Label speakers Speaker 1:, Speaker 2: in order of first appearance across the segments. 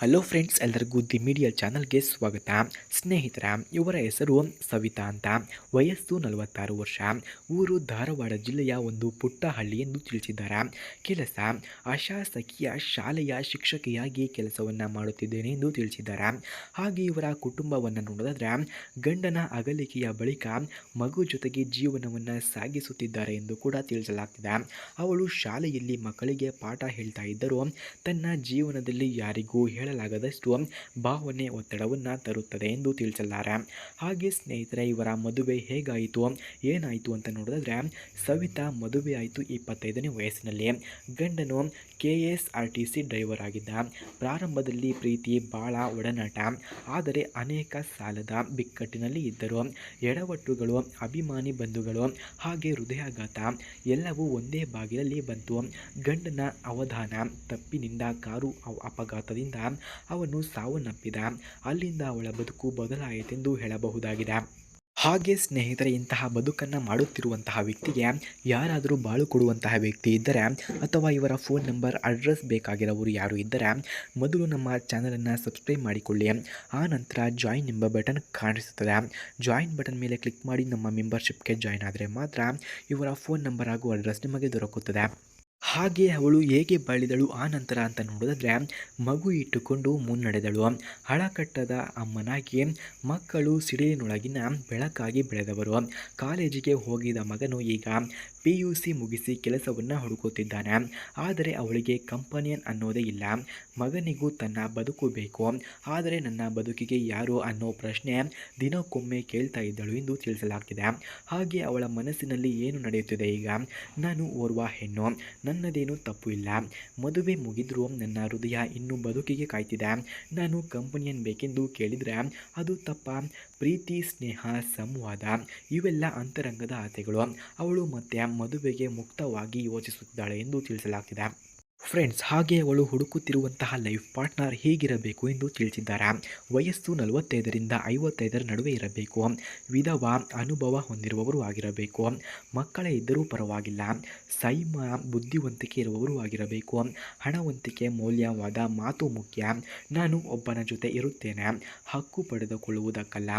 Speaker 1: Hello friends, ಎಲ್ಲರಿಗೂ the media ಚಾನಲ್ಗೆ ಸ್ವಾಗತ. ಸ್ನೇಹಿತರ, ಇವರ ಹೆಸರು ಸವಿತಾ ಅಂತ. ವಯಸ್ಸು 46 ವರ್ಷ. ಊರು ಧಾರವಾಡ ಜಿಲ್ಲೆಯ ಒಂದು ಪುಟ್ಟ ಹಳ್ಳಿ ಎಂದು ತಿಳಿಸಿದ್ದಾರೆ. ಕೆಲಸ ಅಶಾಸಕೀಯ ಶಾಲೆಯ ಶಿಕ್ಷಕಿಯಾಗಿ ಕೆಲಸವನ್ನು ಮಾಡುತ್ತಿದ್ದೇನೆ ಎಂದು ತಿಳಿಸಿದ್ದಾರೆ. ಹಾಗೆ ಇವರ ಕುಟುಂಬವನ್ನು ನೋಡಿದ್ರೆ ಗಂಡನ ಅಗಲಿಕೆಯ ಬಳಿಕ ಮಗು ಜೊತೆಗೆ ಜೀವನವನ್ನು ಸಾಗಿಸುತ್ತಿದ್ದಾರೆ ಎಂದು ಕೂಡ ತಿಳಿಸಲಾಗ್ತಿದೆ. ಅವಳು ಶಾಲೆಯಲ್ಲಿ ಮಕ್ಕಳಿಗೆ ಪಾಠ ಹೇಳ್ತಾ ಇದ್ದರೂ ತನ್ನ ಜೀವನದಲ್ಲಿ ಯಾರಿಗೂ ಹೇಳಲಾಗದಷ್ಟು ಭಾವನೆ ಒತ್ತಡವನ್ನು ತರುತ್ತದೆ ಎಂದು ತಿಳಿಸಲಾರೆ. ಹಾಗೆ ಸ್ನೇಹಿತರೆ, ಇವರ ಮದುವೆ ಹೇಗಾಯಿತು, ಏನಾಯಿತು ಅಂತ ನೋಡಿದ್ರೆ, ಸವಿತಾ ಮದುವೆ ಆಯಿತು 25ನೇ ವಯಸ್ಸಿನಲ್ಲಿ. ಗಂಡನು KSRTC ಡ್ರೈವರ್ ಆಗಿದ್ದ. ಪ್ರಾರಂಭದಲ್ಲಿ ಪ್ರೀತಿ ಭಾಳ ಒಡನಾಟ, ಆದರೆ ಅನೇಕ ಸಾಲದ ಬಿಕ್ಕಟ್ಟಿನಲ್ಲಿ ಇದ್ದರು. ಎಡವಟ್ಟುಗಳು, ಅಭಿಮಾನಿ ಬಂಧುಗಳು ಹಾಗೆ ಹೃದಯಾಘಾತ ಎಲ್ಲವೂ ಒಂದೇ ಬಾಗಿಲಲ್ಲಿ ಬಂತು. ಗಂಡನ ಅವಧಾನ ತಪ್ಪಿನಿಂದ ಕಾರು ಅಪಘಾತದಿಂದ ಅವನು ಸಾವನ್ನಪ್ಪಿದ. ಅಲ್ಲಿಂದ ಅವಳ ಬದುಕು ಬದಲಾಯಿತೆಂದು ಹೇಳಬಹುದಾಗಿದೆ. ಹಾಗೆ ಸ್ನೇಹಿತರೆ, ಇಂತಹ ಬದುಕನ್ನು ಮಾಡುತ್ತಿರುವಂತಹ ವ್ಯಕ್ತಿಗೆ ಯಾರಾದರೂ ಬಾಳು ಕೊಡುವಂತಹ ವ್ಯಕ್ತಿ ಇದ್ದರೆ ಅಥವಾ ಇವರ ಫೋನ್ ನಂಬರ್, ಅಡ್ರೆಸ್ ಬೇಕಾಗಿರೋರು ಯಾರು ಇದ್ದರೆ ಮೊದಲು ನಮ್ಮ ಚಾನಲನ್ನು ಸಬ್ಸ್ಕ್ರೈಬ್ ಮಾಡಿಕೊಳ್ಳಿ. ಆ ನಂತರ ಜಾಯಿನ್ ಎಂಬ ಬಟನ್ ಕಾಣಿಸುತ್ತದೆ. ಜಾಯಿನ್ ಬಟನ್ ಮೇಲೆ ಕ್ಲಿಕ್ ಮಾಡಿ ನಮ್ಮ ಮೆಂಬರ್ಶಿಪ್ಗೆ ಜಾಯಿನ್ ಆದರೆ ಮಾತ್ರ ಇವರ ಫೋನ್ ನಂಬರ್ ಹಾಗೂ ಅಡ್ರೆಸ್ ನಿಮಗೆ ದೊರಕುತ್ತದೆ. ಹಾಗೆ ಅವಳು ಹೇಗೆ ಬಾಳಿದಳು ಆ ನಂತರ ಅಂತ ನೋಡಿದ್ರೆ, ಮಗು ಇಟ್ಟುಕೊಂಡು ಮುನ್ನಡೆದಳು. ಹಳಕಟ್ಟದ ಅಮ್ಮನಾಗಿ, ಮಕ್ಕಳು ಸಿಡಿಲಿನೊಳಗಿನ ಬೆಳಕಾಗಿ ಬೆಳೆದವರು. ಕಾಲೇಜಿಗೆ ಹೋಗಿದ ಮಗನು ಈಗ PUC ಮುಗಿಸಿ ಕೆಲಸವನ್ನು ಹುಡುಕುತ್ತಿದ್ದಾನೆ. ಆದರೆ ಅವಳಿಗೆ ಕಂಪನಿಯನ್ ಅನ್ನೋದೇ ಇಲ್ಲ. ಮಗನಿಗೂ ತನ್ನ ಬದುಕು ಬೇಕು, ಆದರೆ ನನ್ನ ಬದುಕಿಗೆ ಯಾರು ಅನ್ನೋ ಪ್ರಶ್ನೆ ದಿನಕ್ಕೊಮ್ಮೆ ಕೇಳ್ತಾ ಇದ್ದಳು ಎಂದು ತಿಳಿಸಲಾಗ್ತಿದೆ. ಹಾಗೆ ಅವಳ ಮನಸ್ಸಿನಲ್ಲಿ ಏನು ನಡೆಯುತ್ತಿದೆ ಈಗ, ನಾನು ಓರ್ವ ಹೆಣ್ಣು, ನನ್ನದೇನು ತಪ್ಪು ಇಲ್ಲ, ಮದುವೆ ಮುಗಿದ್ರೂ ನನ್ನ ಹೃದಯ ಇನ್ನೂ ಬದುಕಿಗೆ ಕಾಯ್ತಿದೆ, ನಾನು ಕಂಪನಿಯನ್ ಬೇಕೆಂದು ಕೇಳಿದರೆ ಅದು ತಪ್ಪ? ಪ್ರೀತಿ, ಸ್ನೇಹ, ಸಂವಾದ ಇವೆಲ್ಲ ಅಂತರಂಗದ ಆಸೆಗಳು. ಅವಳು ಮತ್ತೆ ಮದುವೆಗೆ ಮುಕ್ತವಾಗಿ ಯೋಚಿಸುತ್ತಿದ್ದಾಳೆ ಎಂದು ತಿಳಿಸಲಾಗ್ತಿದೆ. ಫ್ರೆಂಡ್ಸ್, ಹಾಗೆ ಅವಳು ಹುಡುಕುತ್ತಿರುವಂತಹ ಲೈಫ್ ಪಾರ್ಟ್ನರ್ ಹೇಗಿರಬೇಕು ಎಂದು ತಿಳಿಸಿದ್ದಾರೆ. ವಯಸ್ಸು 45ರಿಂದ 55ರ ನಡುವೆ ಇರಬೇಕು. ವಿಧವಾ, ಅನುಭವ ಹೊಂದಿರುವವರು ಆಗಿರಬೇಕು. ಮಕ್ಕಳೇ ಇದ್ದರೂ ಪರವಾಗಿಲ್ಲ. ಸಂಯಮ, ಬುದ್ಧಿವಂತಿಕೆ ಇರುವವರು ಆಗಿರಬೇಕು. ಹಣವಂತಿಕೆ, ಮೌಲ್ಯವಾದ ಮಾತು ಮುಖ್ಯ. ನಾನು ಒಬ್ಬನ ಜೊತೆ ಇರುತ್ತೇನೆ, ಹಕ್ಕು ಪಡೆದುಕೊಳ್ಳುವುದಕ್ಕಲ್ಲ,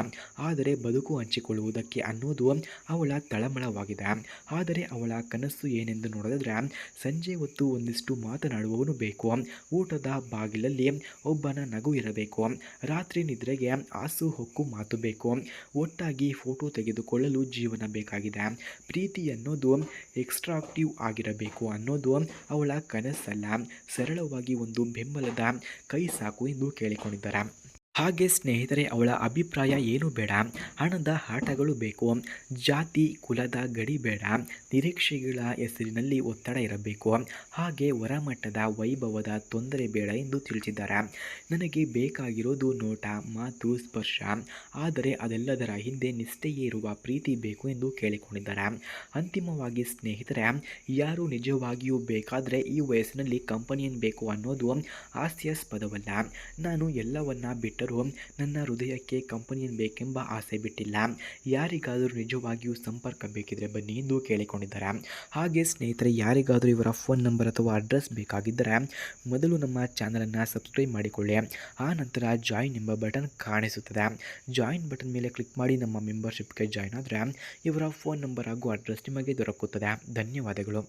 Speaker 1: ಆದರೆ ಬದುಕು ಹಂಚಿಕೊಳ್ಳುವುದಕ್ಕೆ ಅನ್ನೋದು ಅವಳ ತಳಮಳವಾಗಿದೆ. ಆದರೆ ಅವಳ ಕನಸು ಏನೆಂದು ನೋಡಿದ್ರೆ, ಸಂಜೆ ಹೊತ್ತು ಒಂದಿಷ್ಟು ಮಾತನಾಡುವವನು ಬೇಕು, ಊಟದ ಬಾಗಿಲಲ್ಲಿ ಒಬ್ಬನ ನಗು ಇರಬೇಕು, ರಾತ್ರಿ ನಿದ್ರೆಗೆ ಹಾಸು ಹೊಕ್ಕು ಮಾತು ಬೇಕು, ಒಟ್ಟಾಗಿ ಫೋಟೋ ತೆಗೆದುಕೊಳ್ಳಲು ಜೀವನ ಬೇಕಾಗಿದೆ. ಪ್ರೀತಿ ಅನ್ನೋದು ಎಕ್ಸ್ಟ್ರಾಕ್ಟಿವ್ ಆಗಿರಬೇಕು ಅನ್ನೋದು ಅವಳ ಕನಸಲ್ಲ, ಸರಳವಾಗಿ ಒಂದು ಬೆಂಬಲದ ಕೈ ಸಾಕು ಎಂದು ಕೇಳಿಕೊಂಡಿದ್ದಾರೆ. ಹಾಗೆ ಸ್ನೇಹಿತರೆ, ಅವಳ ಅಭಿಪ್ರಾಯ ಏನು ಬೇಡ, ಹಣದ ಆಟಗಳು ಬೇಕು, ಜಾತಿ ಕುಲದ ಗಡಿ ಬೇಡ, ನಿರೀಕ್ಷೆಗಳ ಹೆಸರಿನಲ್ಲಿ ಒತ್ತಡ ಇರಬೇಕು, ಹಾಗೆ ಹೊರಮಟ್ಟದ ವೈಭವದ ತೊಂದರೆ ಬೇಡ ಎಂದು ತಿಳಿಸಿದ್ದಾರೆ. ನನಗೆ ಬೇಕಾಗಿರೋದು ನೋಟ, ಮಾತು, ಸ್ಪರ್ಶ, ಆದರೆ ಅದೆಲ್ಲದರ ಹಿಂದೆ ನಿಷ್ಠೆಯೇ ಇರುವ ಪ್ರೀತಿ ಬೇಕು ಎಂದು ಕೇಳಿಕೊಂಡಿದ್ದಾರೆ. ಅಂತಿಮವಾಗಿ ಸ್ನೇಹಿತರೆ, ಯಾರು ನಿಜವಾಗಿಯೂ ಬೇಕಾದರೆ ಈ ವಯಸ್ಸಿನಲ್ಲಿ ಕಂಪನಿಯನ್ ಬೇಕು ಅನ್ನೋದು ಹಾಸ್ಯಾಸ್ಪದವಲ್ಲ. ನಾನು ಎಲ್ಲವನ್ನ ಬಿಟ್ಟರೂ ನನ್ನ ಹೃದಯಕ್ಕೆ ಕಂಪನಿಯನ್ ಬೇಕೆಂಬ ಆಸೆ ಬಿಟ್ಟಿಲ್ಲ. ಯಾರಿಗಾದರೂ ನಿಜವಾಗಿಯೂ ಸಂಪರ್ಕ ಬೇಕಿದ್ರೆ ಬನ್ನಿ ಎಂದು ಕೇಳಿಕೊಂಡಿದ್ದಾರೆ. ಹಾಗೆ ಸ್ನೇಹಿತರೆ, ಯಾರಿಗಾದರೂ ಇವರ ಫೋನ್ ನಂಬರ್ ಅಥವಾ ಅಡ್ರೆಸ್ ಬೇಕಾಗಿದ್ದರೆ ಮೊದಲು ನಮ್ಮ ಚಾನಲನ್ನು ಸಬ್ಸ್ಕ್ರೈಬ್ ಮಾಡಿಕೊಳ್ಳಿ. ಆ ನಂತರ ಜಾಯಿನ್ ಎಂಬ ಬಟನ್ ಕಾಣಿಸುತ್ತದೆ. ಜಾಯಿನ್ ಬಟನ್ ಮೇಲೆ ಕ್ಲಿಕ್ ಮಾಡಿ ನಮ್ಮ ಮೆಂಬರ್ಶಿಪ್ಗೆ ಜಾಯಿನ್ ಆದರೆ ಇವರ ಫೋನ್ ನಂಬರ್ ಹಾಗೂ ಅಡ್ರೆಸ್ ನಿಮಗೆ ದೊರಕುತ್ತದೆ. ಧನ್ಯವಾದಗಳು.